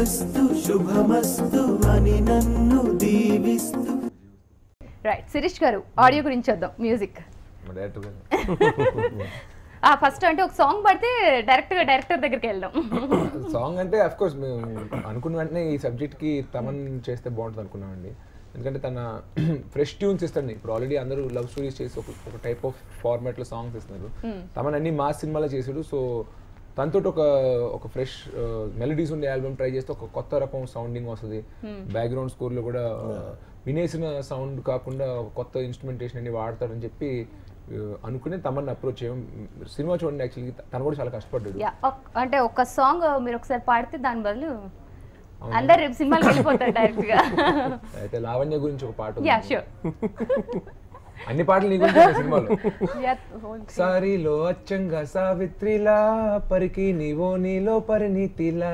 శ్రీరస్తు శుభమస్తు అని నన్ను దీవిస్తూ. రైట్, శిరీష్ గారు ఆడియో గురించి వద్దాం. మ్యూజిక్ ఫస్ట్ అంటే ఒక సాంగ్ పడితే డైరెక్టర్ దగ్గరికి వెళ్దాం. సాంగ్ అంటే అఫ్ కోర్స్ మేము అనుకున్న వెంటనే ఈ సబ్జెక్ట్ కి తమన్ చేస్తే బాగుంటుంది అనుకున్నామండి. ఎందుకంటే తన ఫ్రెష్ ట్యూన్స్ ఇస్తాడు. ఇప్పుడు ఆల్రెడీ అందరూ లవ్ స్టోరీస్ చేసి ఒక టైప్ ఆఫ్ ఫార్మాట్ లో సాంగ్స్ ఇస్తున్నారు. తమన్ అన్ని మాస్ సినిమాలో చేసాడు. సో తనతో ఒక ఫ్రెష్ మెలడీస్ ఉండే ఆల్బమ్ ట్రై చేస్తే ఒక కొత్త రకం సౌండింగ్ వస్తుంది. బ్యాక్గ్రౌండ్ స్కోర్ లో కూడా వినేసిన సౌండ్ కాకుండా కొత్త ఇన్స్ట్రుమెంటేషన్ అన్ని వాడతాడని చెప్పి అనుకుని తమన్ అప్రోచ్ చేయం. సినిమా చూడండి, యాక్చువల్లీ తను కూడా చాలా కష్టపడ్డాడు. అంటే ఒక సాంగ్ మీరు ఒకసారి పాడితే దాని బదులు అందరు సినిమాకి వెళ్ళిపోతారు డైరెక్ట్ గా. అయితే లావణ్య గురించి ఒక పాట. అన్ని పాటలు నీ గురించి సినిమాలో. సారీలో అచ్చంగా సావిత్రిలా, పరికి నీవో నీలో పరిణీతిలా,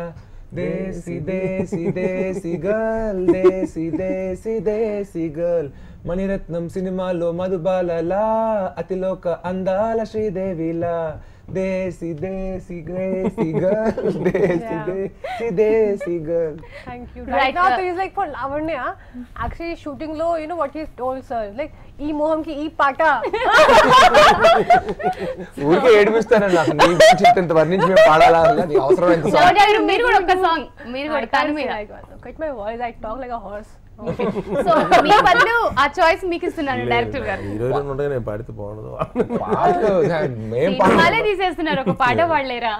దేశీ దేశీ దేశీ గర్ల్, దేశీ దేశీ దేశీ గర్ల్, మణిరత్నం సినిమాలో మధుబాలలా, అతిలోక అందాల శ్రీదేవిలా, desi desi desi girl, desi desi desi girl. Thank you. Right now, so he's like for Lavanya. Actually, shooting low, you know what he's told, sir. Like, ee moham ki ee pata. ఊరికే ఏడిపిస్తానండి. అసలు నీ గురించి ఇంత వర్ణించి మేము పాడాలా? నీ అవసరం ఎంత సాంగ్? మీరు కూడా ఒక సాంగ్, మీరు కూడా తను మీద. Cut my voice. I talk like a horse. So మీ బదులు ఆ చాయిస్ మీకు ఇస్తున్నాను డైరెక్టర్ గారు. హీరోయిన్ ఉంటే నేను పాడితే బాగుండదు. మళ్ళీ తీసేస్తున్నారు, ఒక పాట పాడలేరా?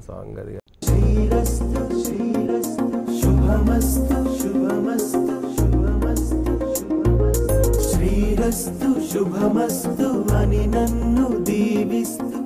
సాంగ్ అది. శ్రీరస్తు శ్రీరస్తు శుభమస్తు శుభమస్తు శుభమస్తు శుభమస్తు, శ్రీరస్తు శుభమస్తు అని నన్ను దీవిస్తూ.